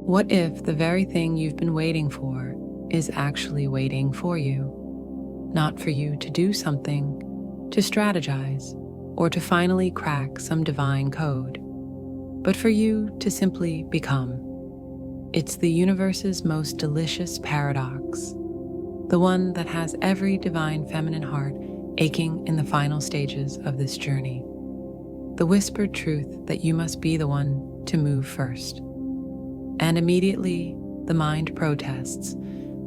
What if the very thing you've been waiting for is actually waiting for you? Not for you to do something, to strategize, or to finally crack some divine code, but for you to simply become. It's the universe's most delicious paradox, the one that has every divine feminine heart aching in the final stages of this journey. The whispered truth that you must be the one to move first. And immediately, the mind protests,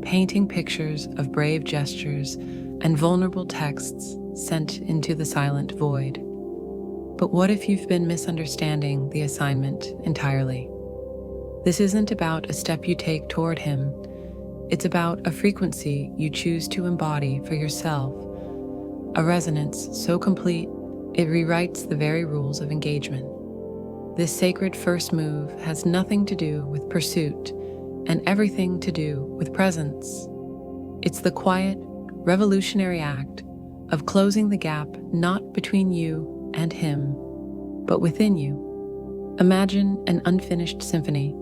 painting pictures of brave gestures and vulnerable texts sent into the silent void. But what if you've been misunderstanding the assignment entirely? This isn't about a step you take toward him. It's about a frequency you choose to embody for yourself, a resonance so complete it rewrites the very rules of engagement. This sacred first move has nothing to do with pursuit and everything to do with presence. It's the quiet, revolutionary act of closing the gap not between you and him, but within you. Imagine an unfinished symphony,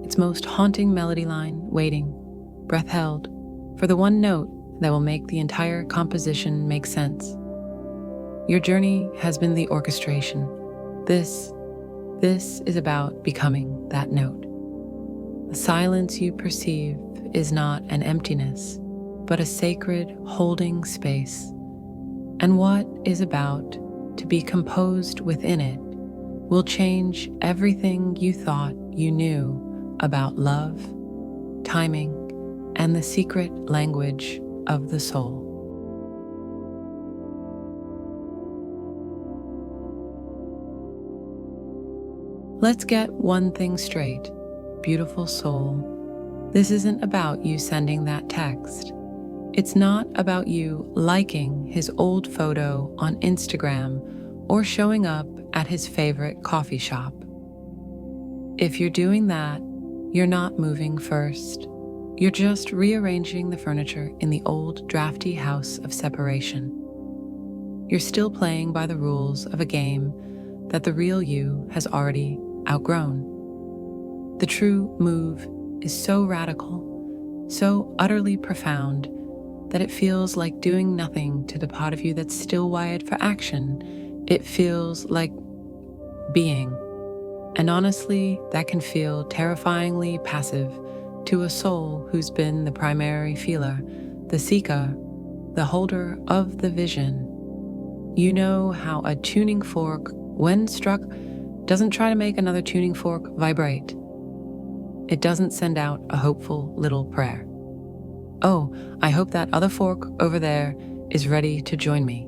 its most haunting melody line waiting, breath held, for the one note that will make the entire composition make sense. Your journey has been the orchestration. This is about becoming that note. The silence you perceive is not an emptiness, but a sacred holding space. And what is about to be composed within it will change everything you thought you knew about love, timing, and the secret language of the soul. Let's get one thing straight, beautiful soul. This isn't about you sending that text. It's not about you liking his old photo on Instagram or showing up at his favorite coffee shop. If you're doing that, you're not moving first. You're just rearranging the furniture in the old drafty house of separation. You're still playing by the rules of a game that the real you has already outgrown. The true move is so radical, so utterly profound, that it feels like doing nothing to the part of you that's still wired for action. It feels like being. And honestly, that can feel terrifyingly passive to a soul who's been the primary feeler, the seeker, the holder of the vision. You know how a tuning fork, when struck, doesn't try to make another tuning fork vibrate. It doesn't send out a hopeful little prayer. Oh, I hope that other fork over there is ready to join me.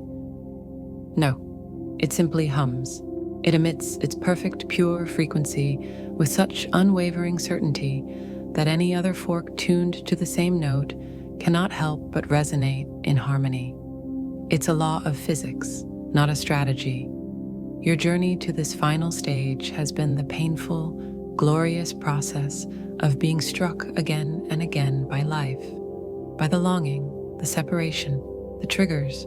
No, it simply hums. It emits its perfect, pure frequency with such unwavering certainty that any other fork tuned to the same note cannot help but resonate in harmony. It's a law of physics, not a strategy. Your journey to this final stage has been the painful, glorious process of being struck again and again by life, by the longing, the separation, the triggers,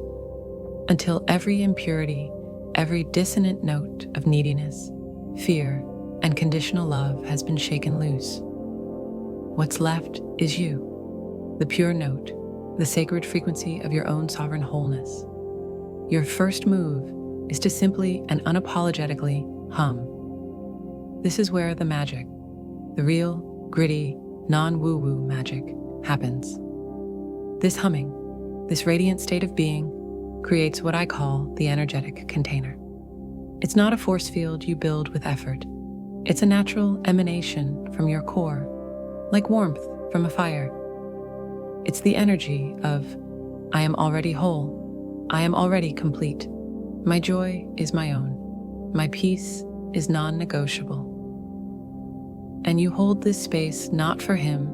until every impurity, every dissonant note of neediness, fear, and conditional love has been shaken loose. What's left is you, the pure note, the sacred frequency of your own sovereign wholeness. Your first move is to simply and unapologetically hum. This is where the magic, the real, gritty, non-woo-woo magic, happens. This humming, this radiant state of being, creates what I call the energetic container. It's not a force field you build with effort. It's a natural emanation from your core, like warmth from a fire. It's the energy of, I am already whole, I am already complete. My joy is my own. My peace is non-negotiable. And you hold this space not for him,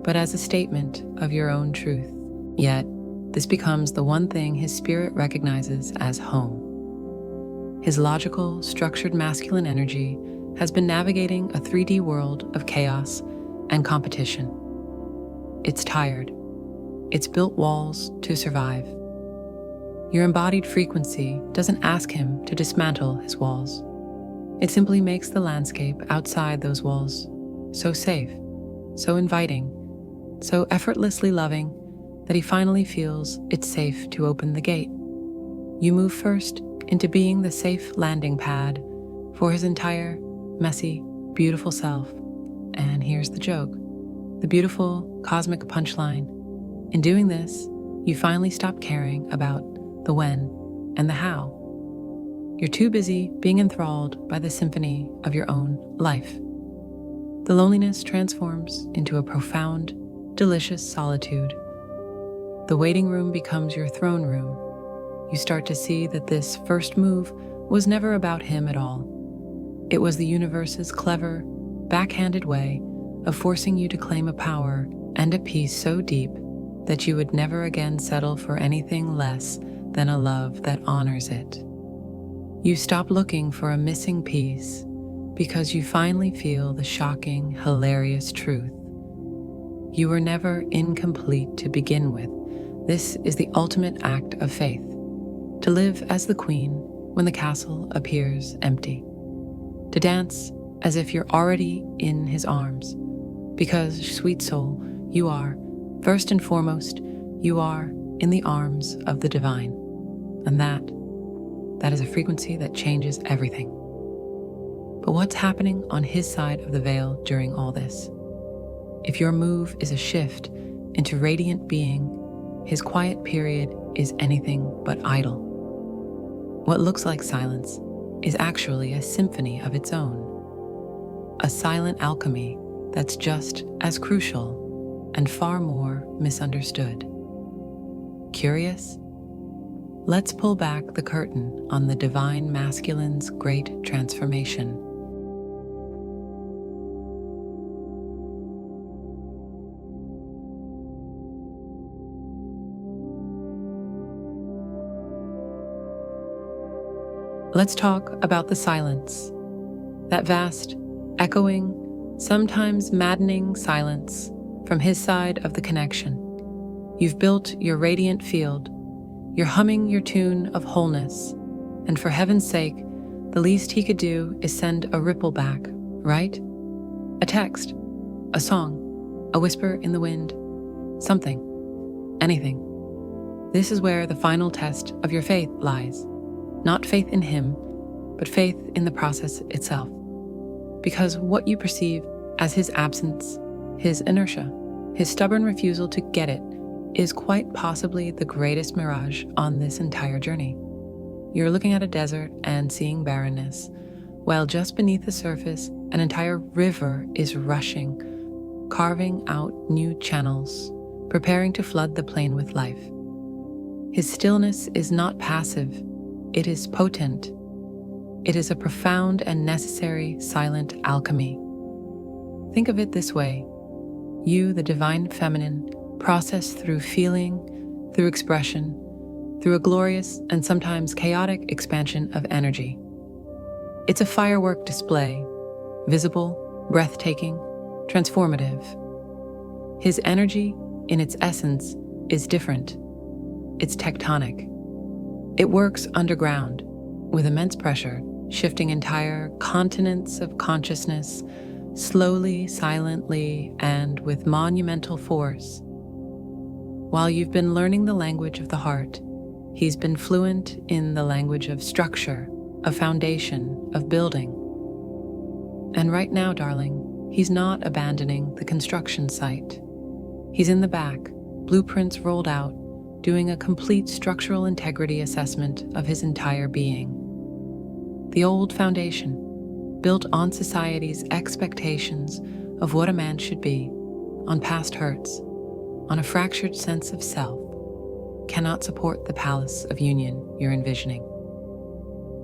but as a statement of your own truth. Yet, this becomes the one thing his spirit recognizes as home. His logical, structured masculine energy has been navigating a 3D world of chaos and competition. It's tired. It's built walls to survive. Your embodied frequency doesn't ask him to dismantle his walls. It simply makes the landscape outside those walls so safe, so inviting, so effortlessly loving that he finally feels it's safe to open the gate. You move first into being the safe landing pad for his entire, messy, beautiful self. And here's the joke, the beautiful cosmic punchline. In doing this, you finally stop caring about the when and the how. You're too busy being enthralled by the symphony of your own life. The loneliness transforms into a profound, delicious solitude. The waiting room becomes your throne room. You start to see that this first move was never about him at all. It was the universe's clever, backhanded way of forcing you to claim a power and a peace so deep that you would never again settle for anything less than a love that honors it. You stop looking for a missing piece because you finally feel the shocking, hilarious truth. You were never incomplete to begin with. This is the ultimate act of faith, to live as the queen when the castle appears empty, to dance as if you're already in his arms, because, sweet soul, you are, first and foremost, you are in the arms of the divine, and that is a frequency that changes everything. But what's happening on his side of the veil during all this? If your move is a shift into radiant being, his quiet period is anything but idle. What looks like silence is actually a symphony of its own, a silent alchemy that's just as crucial and far more misunderstood. Curious? Let's pull back the curtain on the divine masculine's great transformation. Let's talk about the silence, that vast, echoing, sometimes maddening silence from his side of the connection. You've built your radiant field, you're humming your tune of wholeness, and for heaven's sake, the least he could do is send a ripple back, right? A text, a song, a whisper in the wind, something, anything. This is where the final test of your faith lies. Not faith in him, but faith in the process itself. Because what you perceive as his absence, his inertia, his stubborn refusal to get it, is quite possibly the greatest mirage on this entire journey. You're looking at a desert and seeing barrenness, while just beneath the surface, an entire river is rushing, carving out new channels, preparing to flood the plain with life. His stillness is not passive. It is potent. It is a profound and necessary silent alchemy. Think of it this way. You, the divine feminine, process through feeling, through expression, through a glorious and sometimes chaotic expansion of energy. It's a firework display, visible, breathtaking, transformative. His energy, in its essence, is different. It's tectonic. It works underground, with immense pressure, shifting entire continents of consciousness, slowly, silently, and with monumental force. While you've been learning the language of the heart, he's been fluent in the language of structure, of foundation, of building. And right now, darling, he's not abandoning the construction site. He's in the back, blueprints rolled out, doing a complete structural integrity assessment of his entire being. The old foundation, built on society's expectations of what a man should be, on past hurts, on a fractured sense of self, cannot support the palace of union you're envisioning.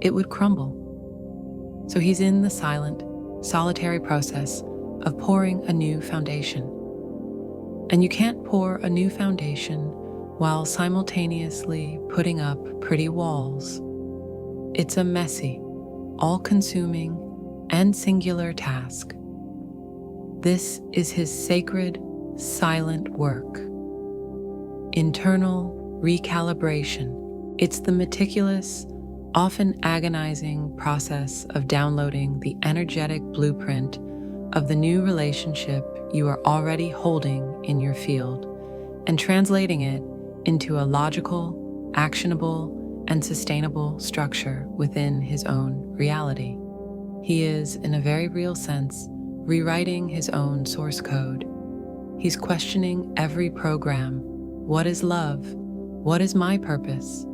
It would crumble. So he's in the silent, solitary process of pouring a new foundation. And you can't pour a new foundation while simultaneously putting up pretty walls. It's a messy, all-consuming, and singular task. This is his sacred, silent work. Internal recalibration. It's the meticulous, often agonizing process of downloading the energetic blueprint of the new relationship you are already holding in your field and translating it into a logical, actionable, and sustainable structure within his own reality. He is, in a very real sense, rewriting his own source code. He's questioning every program. What is love? What is my purpose?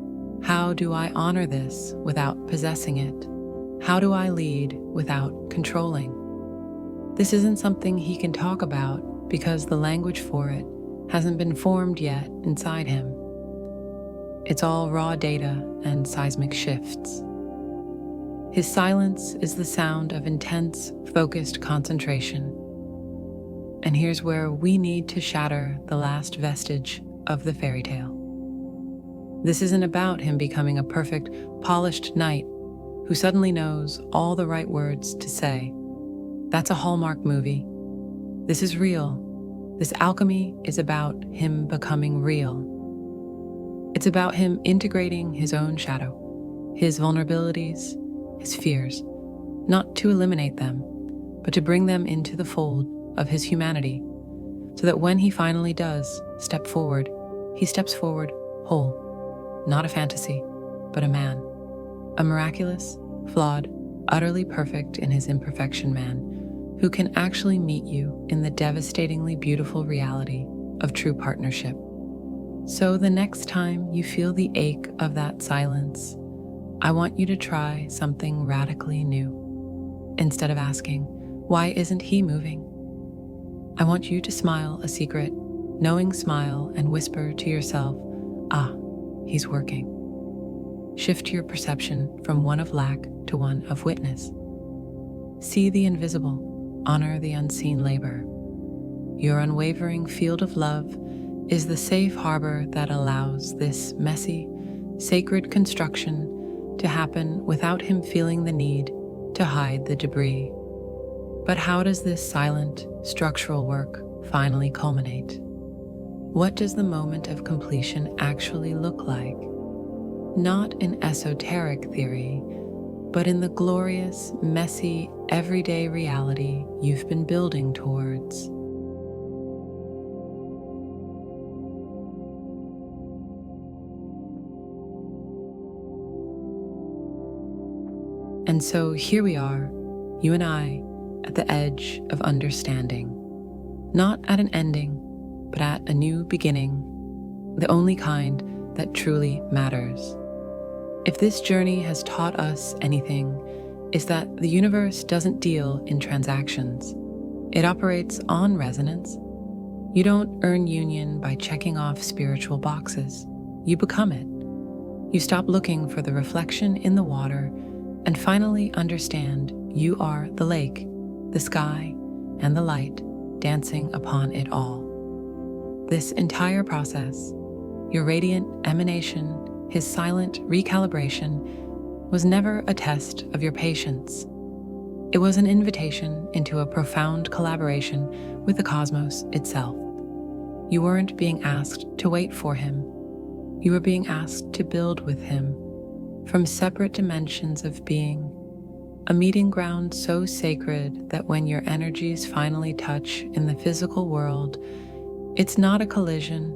How do I honor this without possessing it? How do I lead without controlling? This isn't something he can talk about because the language for it hasn't been formed yet inside him. It's all raw data and seismic shifts. His silence is the sound of intense, focused concentration. And here's where we need to shatter the last vestige of the fairy tale. This isn't about him becoming a perfect, polished knight who suddenly knows all the right words to say. That's a Hallmark movie. This is real. This alchemy is about him becoming real. It's about him integrating his own shadow, his vulnerabilities, his fears, not to eliminate them, but to bring them into the fold of his humanity, so that when he finally does step forward, he steps forward whole, not a fantasy, but a man, a miraculous, flawed, utterly perfect in his imperfection man, who can actually meet you in the devastatingly beautiful reality of true partnership. So the next time you feel the ache of that silence, I want you to try something radically new. Instead of asking, why isn't he moving? I want you to smile a secret, knowing smile and whisper to yourself, he's working. Shift your perception from one of lack to one of witness. See the invisible, honor the unseen labor. Your unwavering field of love is the safe harbor that allows this messy, sacred construction to happen without him feeling the need to hide the debris. But how does this silent, structural work finally culminate? What does the moment of completion actually look like? Not in esoteric theory, but in the glorious, messy, everyday reality you've been building towards. And so here we are, you and I, at the edge of understanding. Not at an ending, but at a new beginning, the only kind that truly matters. If this journey has taught us anything, it's that the universe doesn't deal in transactions. It operates on resonance. You don't earn union by checking off spiritual boxes. You become it. You stop looking for the reflection in the water and finally understand you are the lake, the sky, and the light dancing upon it all. This entire process, your radiant emanation, his silent recalibration, was never a test of your patience. It was an invitation into a profound collaboration with the cosmos itself. You weren't being asked to wait for him. You were being asked to build with him from separate dimensions of being, a meeting ground so sacred that when your energies finally touch in the physical world, it's not a collision,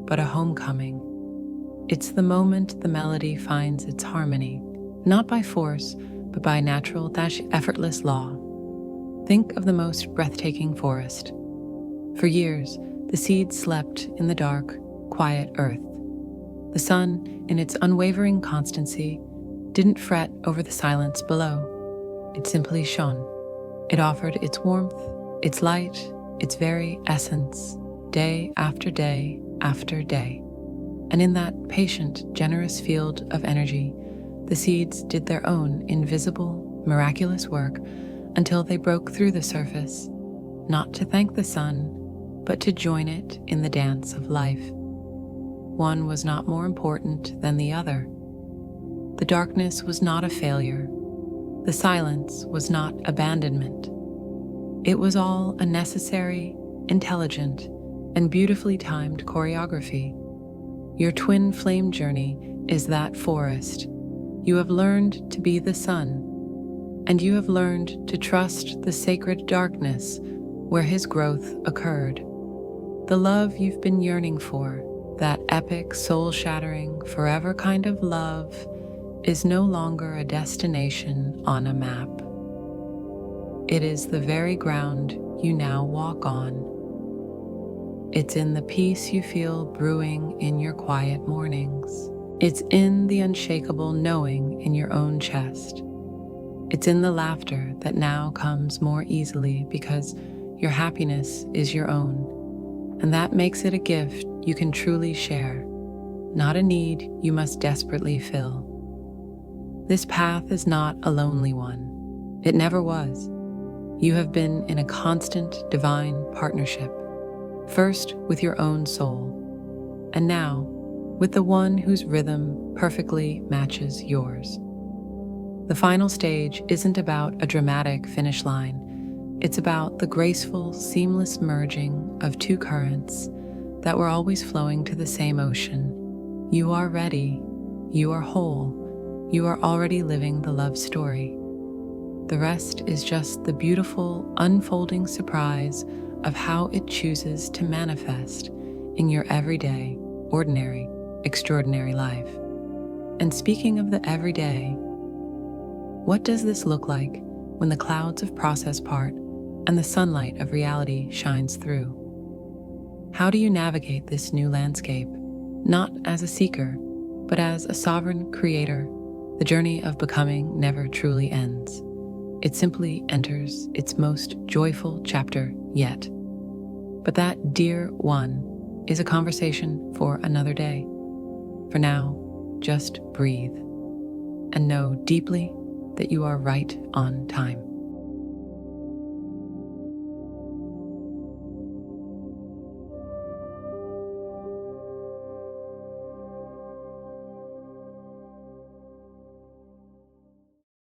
but a homecoming. It's the moment the melody finds its harmony, not by force, but by natural, effortless law. Think of the most breathtaking forest. For years, the seed slept in the dark, quiet earth. The sun, in its unwavering constancy, didn't fret over the silence below. It simply shone. It offered its warmth, its light, its very essence, day after day after day. And in that patient, generous field of energy, the seeds did their own invisible, miraculous work until they broke through the surface, not to thank the sun, but to join it in the dance of life. One was not more important than the other. The darkness was not a failure. The silence was not abandonment. It was all a necessary, intelligent, and beautifully timed choreography. Your twin flame journey is that forest. You have learned to be the sun. and you have learned to trust the sacred darkness where his growth occurred. The love you've been yearning for, that epic, soul-shattering, forever kind of love, is no longer a destination on a map. It is the very ground you now walk on. It's in the peace you feel brewing in your quiet mornings. It's in the unshakable knowing in your own chest. It's in the laughter that now comes more easily because your happiness is your own, and that makes it a gift you can truly share, not a need you must desperately fill. This path is not a lonely one. It never was. You have been in a constant divine partnership, first with your own soul, and now with the one whose rhythm perfectly matches yours. The final stage isn't about a dramatic finish line. It's about the graceful, seamless merging of two currents that were always flowing to the same ocean. You are ready. You are whole. You are already living the love story. The rest is just the beautiful, unfolding surprise of how it chooses to manifest in your everyday, ordinary, extraordinary life. And speaking of the everyday, what does this look like when the clouds of process part and the sunlight of reality shines through? How do you navigate this new landscape, not as a seeker, but as a sovereign creator? The journey of becoming never truly ends. It simply enters its most joyful chapter yet. But that, dear one, is a conversation for another day. For now, just breathe and know deeply that you are right on time.